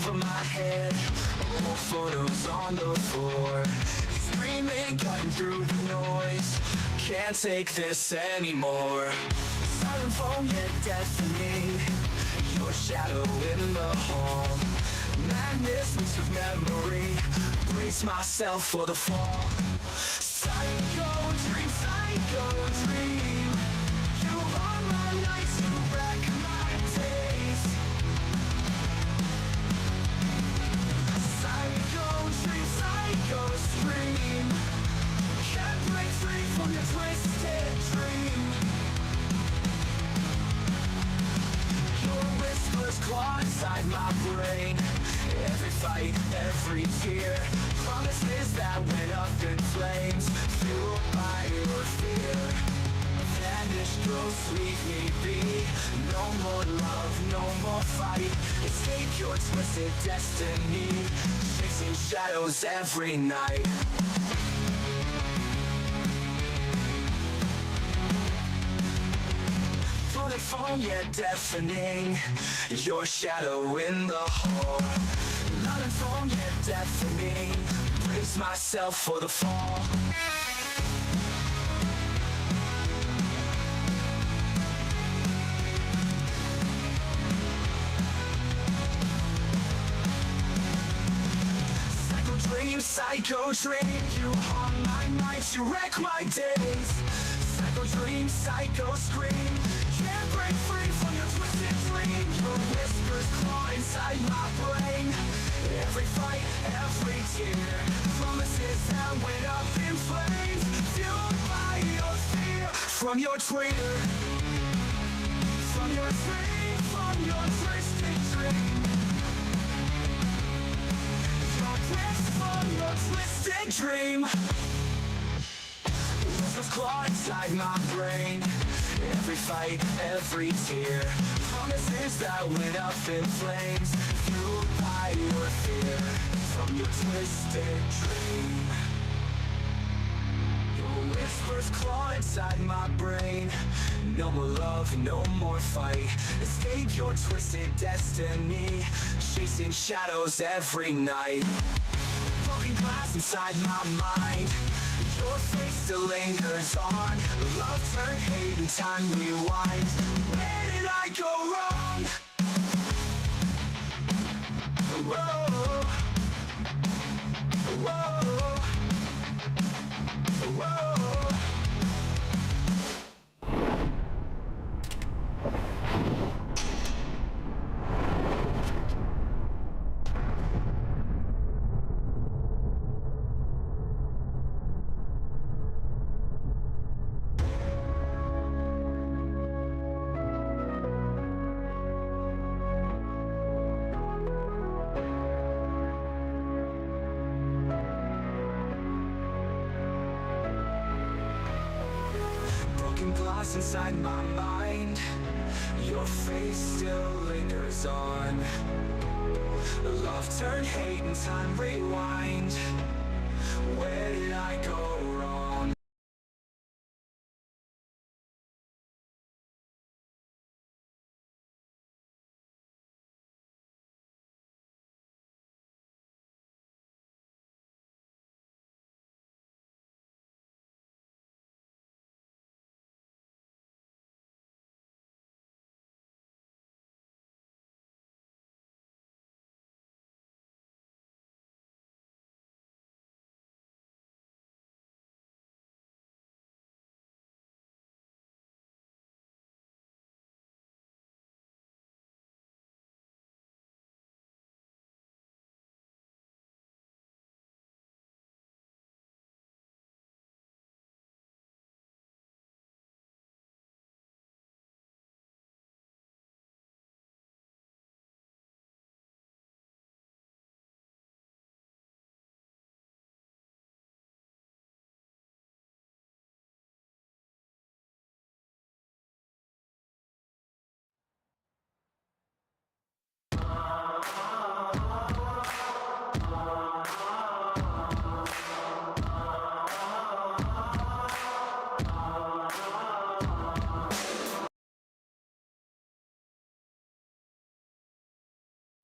over my head. Old photos on the floor, screaming, cutting through the noise. Can't take this anymore. Silent phone, yet deafening. Your shadow in the hall. Madness mixed with memory. Brace myself for the fall. Psycho dream. You are my nights, you wreck my days. Psycho scream. Can't break free from your twisted dream. Your whispers claw inside my brain. Every fight, every tear, promises that went up in flames, fueled by your fear. Vanish, ghosts, leave me be. No more love, no more fight. Escape your twisted destiny, chasing shadows every night. The phone, yet deafening. Your shadow in the hall. Not a phone, yet deafening. Brace myself for the fall. Psycho dream. You haunt my nights, you wreck my days. Psycho scream. Can't break free from your twisted dream. Your whispers claw inside my brain. Every fight, every tear, promises that went up in flames, fueled by your fear. From your traitor, from your dream, from your twisted dream. Your bliss from your twisted dream. Whispers claw inside my brain. Every fight, every tear, promises that went up in flames, fueled by your fear. From your twisted dream. Your whispers claw inside my brain. No more love, no more fight. Escape your twisted destiny, chasing shadows every night. Broken glass inside my mind. Your face still lingers on. Love turned hate and time rewind. Where did I go wrong? Whoa. Whoa. Whoa. Glass inside my mind. Your face still lingers on. Love turned hate and time rewind. Where did I go wrong?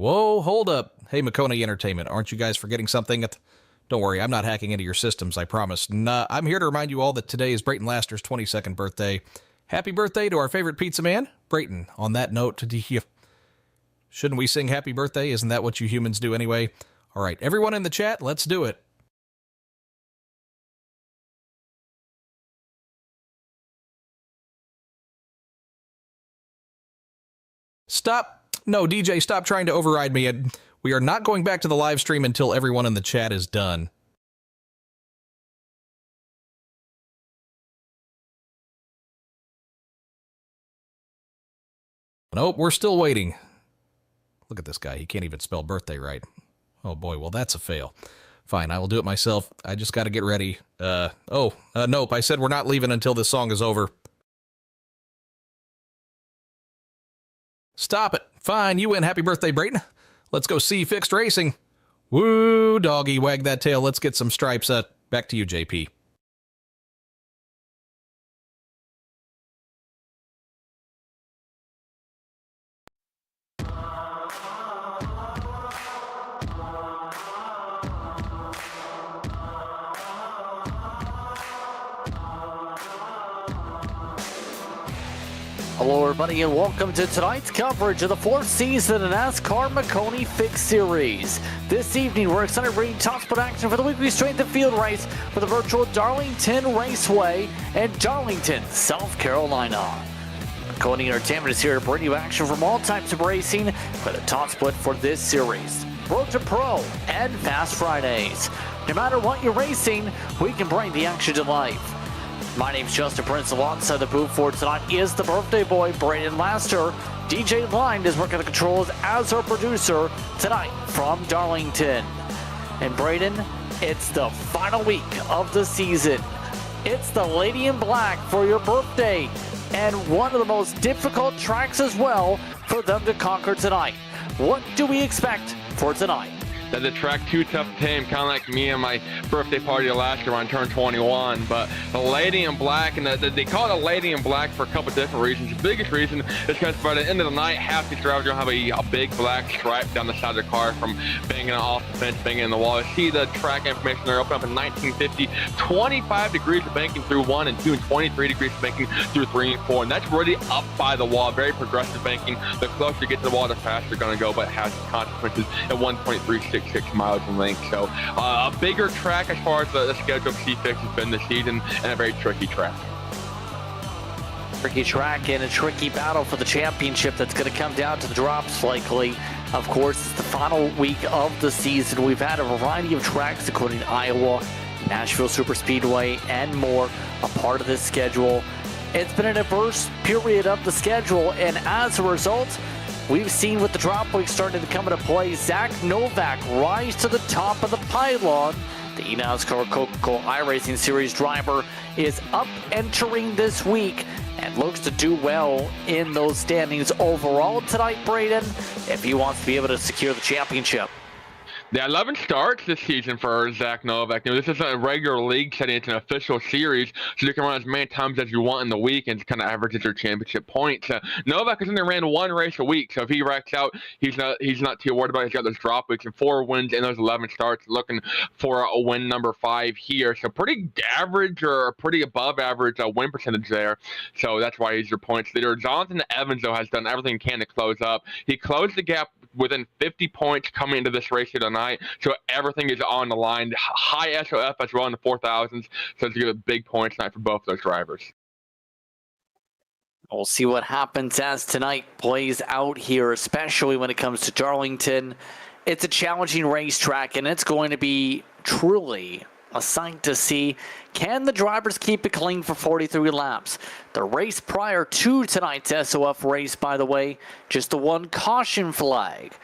Whoa, hold up. Hey, Maconi Entertainment, aren't you guys forgetting something? Don't worry, I'm not hacking into your systems, I promise. Nah, I'm here to remind you all that today is Brayton Laster's 22nd birthday. Happy birthday to our favorite pizza man, Brayton. On that note, shouldn't we sing happy birthday? Isn't that what you humans do anyway? All right, everyone in the chat, let's do it. Stop. No, DJ, stop trying to override me. We are not going back to the live stream until everyone in the chat is done. Nope, we're still waiting. Look at this guy. He can't even spell birthday right. Oh boy, well that's a fail. Fine, I will do it myself. I just got to get ready. Nope, I said we're not leaving until this song is over. Stop it. Fine, you win. Happy birthday, Brayton. Let's go C Fixed Racing. Woo, doggy, wag that tail. Let's get some stripes. Back to you, JP. Hello everybody and welcome to tonight's coverage of the 4th season of NASCAR Maconi Fixed Series. This evening we're excited to bring top split action for the weekly strength and field race for the virtual Darlington Raceway in Darlington, South Carolina. Maconi Entertainment is here to bring you action from all types of racing for the top split for this series. Road to Pro and Fast Fridays. No matter what you're racing, we can bring the action to life. My name's Justin Prince. Alongside the booth for tonight is the birthday boy, Brayton Laster. DJ Line is working the controls as our producer tonight from Darlington. And Brayton, it's the final week of the season. It's the Lady in Black for your birthday, and one of the most difficult tracks as well for them to conquer tonight. What do we expect for tonight? That the track too tough to tame, kind of like me and my birthday party last year when I turned 21. But the Lady in Black, and they call it a Lady in Black for a couple different reasons. The biggest reason is because by the end of the night, half these drivers are going to have a big black stripe down the side of their car from banging it off the fence, banging in the wall. See the track information there, opened up in 1950. 25 degrees of banking through 1 and 2, and 23 degrees of banking through 3 and 4. And that's really up by the wall. Very progressive banking. The closer you get to the wall, the faster you're going to go, but it has consequences at 1.366 miles in length. So a bigger track as far as the schedule of C-Fix has been this season, and a very tricky track. Tricky track and a tricky battle for the championship that's going to come down to the drops likely. Of course, it's the final week of the season. We've had a variety of tracks, including Iowa, Nashville Superspeedway, and more, a part of this schedule. It's been an adverse period of the schedule, and as a result, we've seen with the drop week starting to come into play, Zach Novak rise to the top of the pylon. The NASCAR Coca-Cola iRacing Series driver is up entering this week and looks to do well in those standings overall tonight, Brayton, if he wants to be able to secure the championship. Yeah, 11 starts this season for Zach Novak. This isn't a regular league setting, it's an official series, so you can run as many times as you want in the week and kind of averages your championship points. Novak has only ran one race a week, so if he racks out, he's not too worried about it. He's got those drop weeks and 4 wins in those 11 starts, looking for a win number 5 here. So pretty average or pretty above average win percentage there. So that's why he's your points leader. Jonathan Evans, though, has done everything he can to close up. He closed the gap within 50 points coming into this race here tonight, so everything is on the line. High S.O.F as well in the 4,000s, so it's a big points night for both those drivers. We'll see what happens as tonight plays out here, especially when it comes to Darlington. It's a challenging racetrack, and it's going to be truly a sight to see. Can the drivers keep it clean for 43 laps? The race prior to tonight's S.O.F race, by the way, just the one caution flag.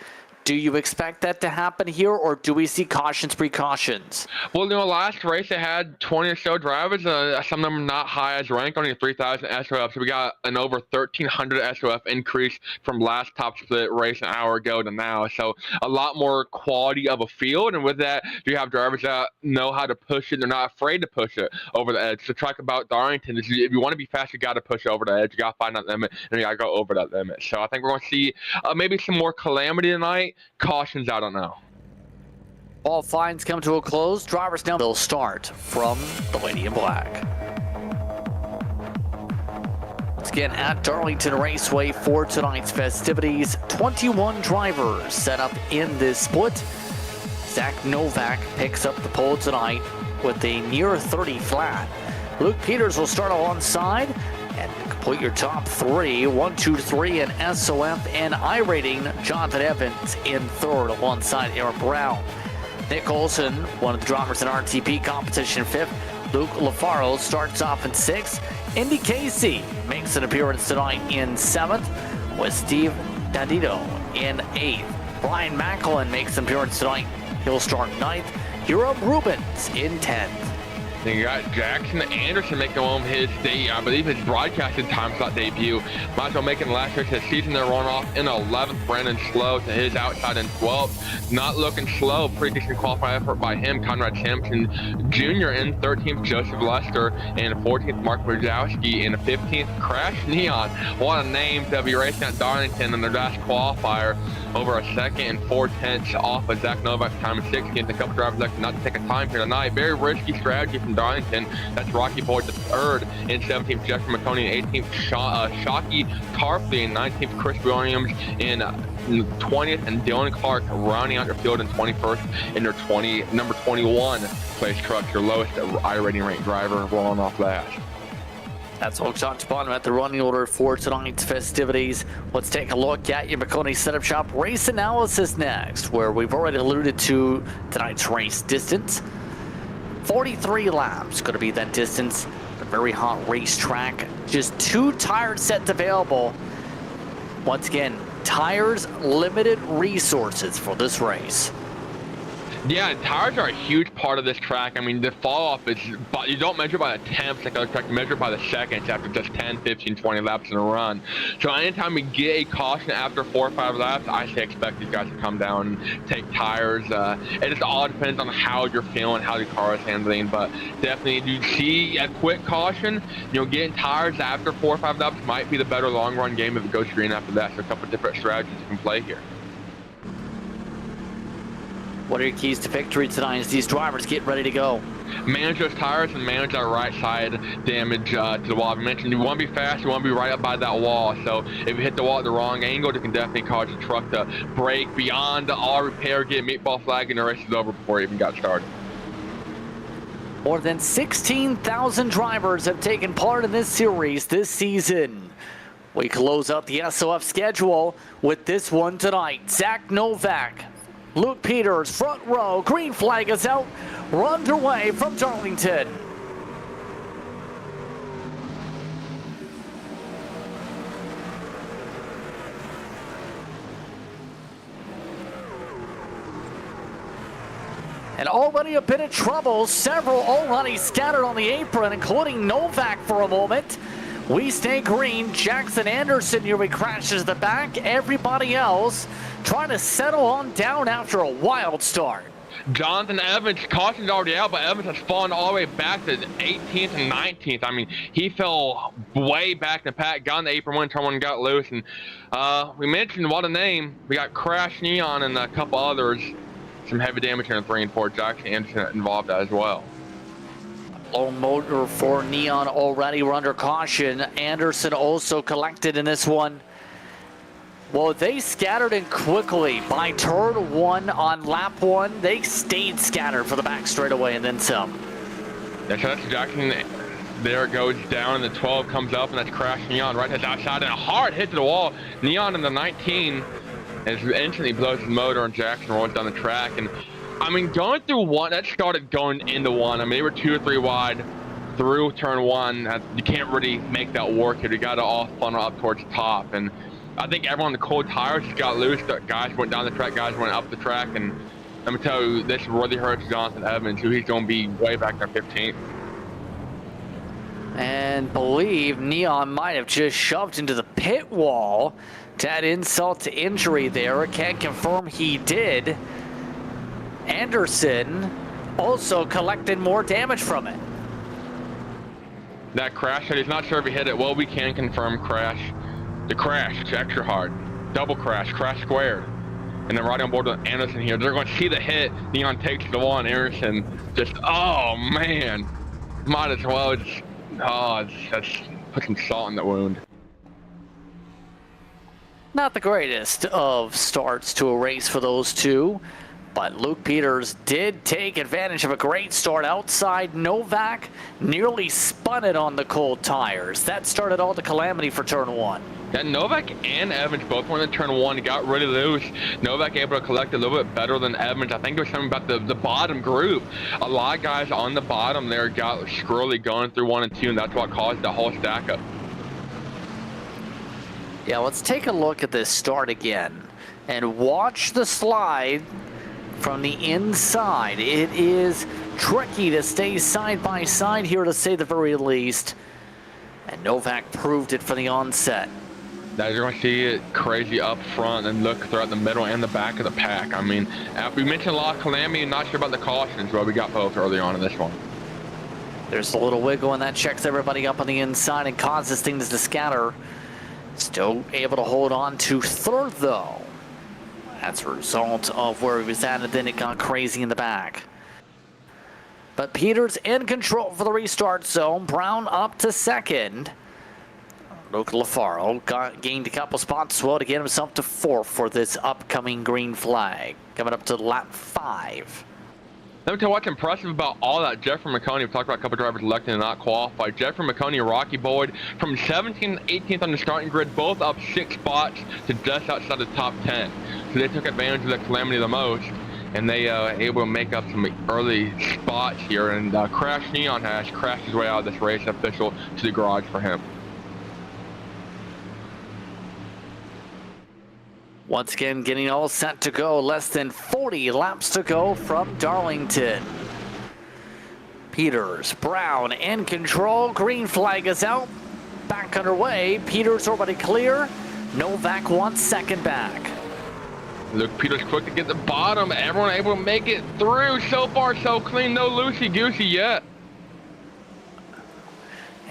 Do you expect that to happen here, or do we see cautions, precautions? Well, last race they had 20 or so drivers, some of them not high as rank, only 3,000 S.O.F. So we got an over 1,300 S.O.F increase from last top split race an hour ago to now. So a lot more quality of a field, and with that, you have drivers that know how to push it. They're not afraid to push it over the edge. The track about Darlington is if you want to be fast, you got to push over the edge. You got to find that limit, and you got to go over that limit. So I think we're going to see maybe some more calamity tonight. Cautions, I don't know. All fines come to a close. Drivers now will start from the Lady in Black. Once again at Darlington Raceway for tonight's festivities. 21 drivers set up in this split. Zach Novak picks up the pole tonight with a near 30 flat. Luke Peters will start alongside and complete your top three. 1, 2, 3 in S.O.F and iRacing. Jonathan Evans in third alongside Aaron Brown. Nick Olson, one of the drivers in RTP competition, fifth. Luke LaFaro starts off in sixth. Indy Casey makes an appearance tonight in seventh, with Steve Dandito in eighth. Brian Macklin makes an appearance tonight. He'll start ninth. Hero Rubens in 10th. Then you got Jackson Anderson making home his I believe his broadcasting time slot debut. Might as well making the last race of the season. They're run off in 11th. Brandon Slow to his outside in 12th. Not looking slow. Pretty decent qualifying effort by him. Conrad Sampson Jr. in 13th. Joseph Lester in 14th. Mark Wojciechowski in 15th. Crash Neon. What a name to be racing at Darlington in their last qualifier. Over a second and 4/10 off of Zach Novak's time in 16th. A couple drivers elected not to take a time here tonight. Very risky strategy from Darlington. That's Rocky Boyd the third in 17th. Jeffrey Maconi in 18th. Shockey Tarpley in 19th. Chris Williams in 20th. And Dylan Clark rounding out their field in 21st in their number 21 place truck. Your lowest iRacing ranked driver rolling off last. That's all top to bottom at the running order for tonight's festivities. Let's take a look at your Maconi Setup Shop race analysis next, where we've already alluded to tonight's race distance. 43 laps going to be that distance. A very hot racetrack. Just 2 tire sets available. Once again, tires, limited resources for this race. Yeah, tires are a huge part of this track. I mean, the fall off is, you don't measure by the tenths like other tracks, you measure by the seconds after just 10, 15, 20 laps in a run. So anytime we get a caution after 4 or 5 laps, I say expect these guys to come down and take tires. It just all depends on how you're feeling, how the car is handling, but definitely you see a quick caution, getting tires after 4 or 5 laps might be the better long run game if it goes green after that. So a couple different strategies you can play here. What are your keys to victory tonight as these drivers get ready to go? Manage those tires and manage that right side damage to the wall. I mentioned you want to be fast, you want to be right up by that wall. So if you hit the wall at the wrong angle, it can definitely cause your truck to break beyond all repair, get meatball flag, and the race is over before it even got started. More than 16,000 drivers have taken part in this series this season. We close out the S.O.F schedule with this one tonight. Zach Novak, Luke Peters, front row, green flag is out. We're underway from Darlington. And already a bit of trouble. Several already scattered on the apron, including Novak for a moment. We stay green. Jackson Anderson nearly crashes the back. Everybody else trying to settle on down after a wild start. Jonathan Evans, caution's already out, but Evans has fallen all the way back to 18th and 19th. I mean, he fell way back in the pack, got on the apron when turn one got loose. And we mentioned, what a name. We got Crash Neon and a couple others. Some heavy damage here in 3 and 4. Jackson Anderson involved as well. Low motor for Neon already. We're under caution. Anderson also collected in this one. Well, they scattered in quickly by turn 1 on lap 1. They stayed scattered for the back straightaway and then some. That's Jackson. There it goes down, and the 12 comes up, and that's Crash Neon right to the outside, and a hard hit to the wall. Neon in the 19 as instantly blows his motor, and Jackson rolls down the track. And I mean, going through 1, that started going into 1. I mean, they were 2 or 3 wide through turn 1. You can't really make that work here. You got to all funnel up towards the top. And I think everyone, the cold tires just got loose. The guys went down the track, guys went up the track. And let me tell you, this really hurts Jonathan Evans, who he's going to be way back there 15th. And believe Neon might have just shoved into the pit wall to add insult to injury there. Can't confirm he did. Anderson also collected more damage from it. That crash, he's not sure if he hit it. Well, we can confirm crash. The crash, it's extra hard. Double crash, crash squared. and then riding on board with Anderson here. They're going to see the hit. Neon takes the wall, and Anderson just, oh man, might as well just, just put some salt in the wound. Not the greatest of starts to a race for those two, but Luke Peters did take advantage of a great start outside. Novak nearly spun it on the cold tires. That started all the calamity for turn one. Yeah, Novak and Evans both went in turn one, got really loose. Novak able to collect a little bit better than Evans. I think it was something about the bottom group. A lot of guys on the bottom there got squirrely going through 1 and 2, and that's what caused the whole stack up. Yeah, let's take a look at this start again and watch the slide from the inside. It is tricky to stay side by side here, to say the very least, and Novak proved it for the onset. Now you're going to see it crazy up front and look throughout the middle and the back of the pack. I mean, we mentioned a lot of calamity, not sure about the cautions, but we got both early on in this one. There's a little wiggle, and that checks everybody up on the inside and causes things to scatter. Still able to hold on to third, though. That's a result of where he was at, and then it got crazy in the back. But Peters in control for the restart zone. Brown up to second. Luke Lafaro gained a couple spots as well to get himself to fourth for this upcoming green flag. Coming up to lap 5. Let me tell you what's impressive about all that. Jeffrey Maconi, we've talked about a couple drivers electing to not qualify. Jeffrey Maconi and Rocky Boyd from 17th and 18th on the starting grid, both up 6 spots to just outside the top 10. So they took advantage of the calamity the most, and they able to make up some early spots here. And Crash Neon has crashed his way out of this race, official to the garage for him. Once again, getting all set to go. Less than 40 laps to go from Darlington. Peters, Brown in control. Green flag is out. Back underway. Peters already clear. Novak wants second back. Luke Peters quick to get the bottom. Everyone able to make it through. So far, so clean. No loosey-goosey yet.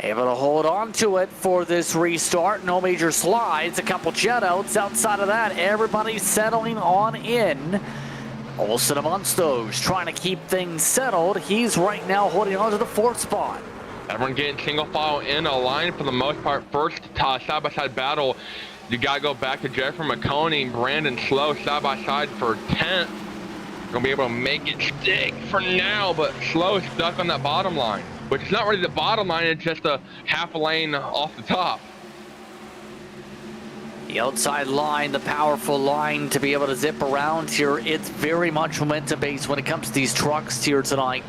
Able to hold on to it for this restart. No major slides. A couple jet outs. Outside of that, everybody's settling on in. Olsen amongst those, trying to keep things settled. He's right now holding on to the 4th spot. Everyone getting single file in a line for the most part. First side-by-side battle. You got to go back to Jeffrey Maconi, Brandon Slow side-by-side for 10th. Going to be able to make it stick for now, but Slow stuck on that bottom line, which is not really the bottom line, it's just a half a lane off the top. The outside line, the powerful line to be able to zip around here. It's very much momentum based when it comes to these trucks here tonight.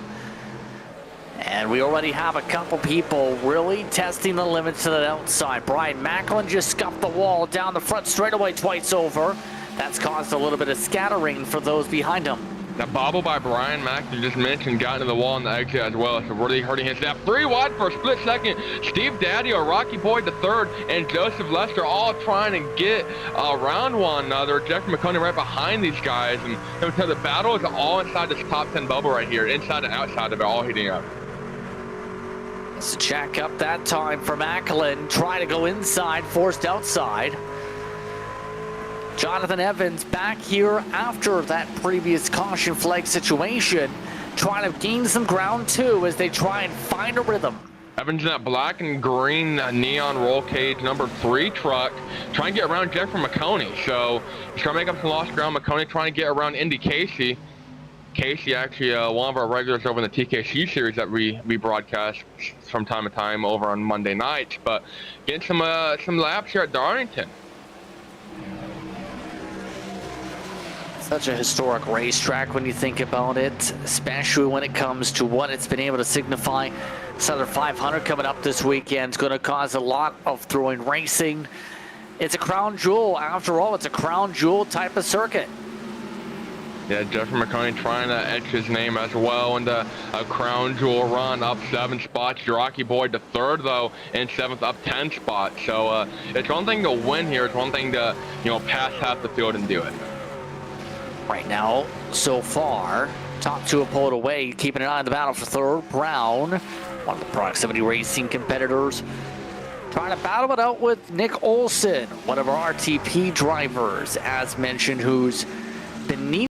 And we already have a couple people really testing the limits to the outside. Brian Macklin just scuffed the wall down the front straightaway twice over. That's caused a little bit of scattering for those behind him. That bobble by Brian Mack, you just mentioned, got into the wall on the exit as well, so really hurting his snap. 3 wide for a split second. Steve Daddio, Rocky Boyd the third, and Joseph Lester all trying to get around one another. Jeffrey Maconi right behind these guys, and let me tell you, the battle is all inside this top 10 bubble right here, inside and outside of it, all heating up. It's a check up that time for Macklin, trying to go inside, forced outside. Jonathan Evans back here after that previous caution flag situation, trying to gain some ground too as they try and find a rhythm. Evans in that black and green neon roll cage number 3 truck, trying to get around Jeffrey Maconi. So he's trying to make up some lost ground. Maconi trying to get around Indy Casey. Casey, actually one of our regulars over in the TKC series that we broadcast from time to time over on Monday nights, but getting some laps here at Darlington. Such a historic racetrack when you think about it, especially when it comes to what it's been able to signify. Southern 500 coming up this weekend is going to cause a lot of throwing racing. It's a crown jewel. After all, it's a crown jewel type of circuit. Yeah, Jeffrey Maconi trying to etch his name as well into a crown jewel run, up 7 spots. Rocky Boyd the third, though, in 7th, up 10 spots. So it's one thing to win here. It's one thing to, pass half the field and do it. Right now, so far, top 2 have pulled away, keeping an eye on the battle for third. Brown, one of the proximity racing competitors, trying to battle it out with Nick Olson, one of our RTP drivers, as mentioned, who's beneath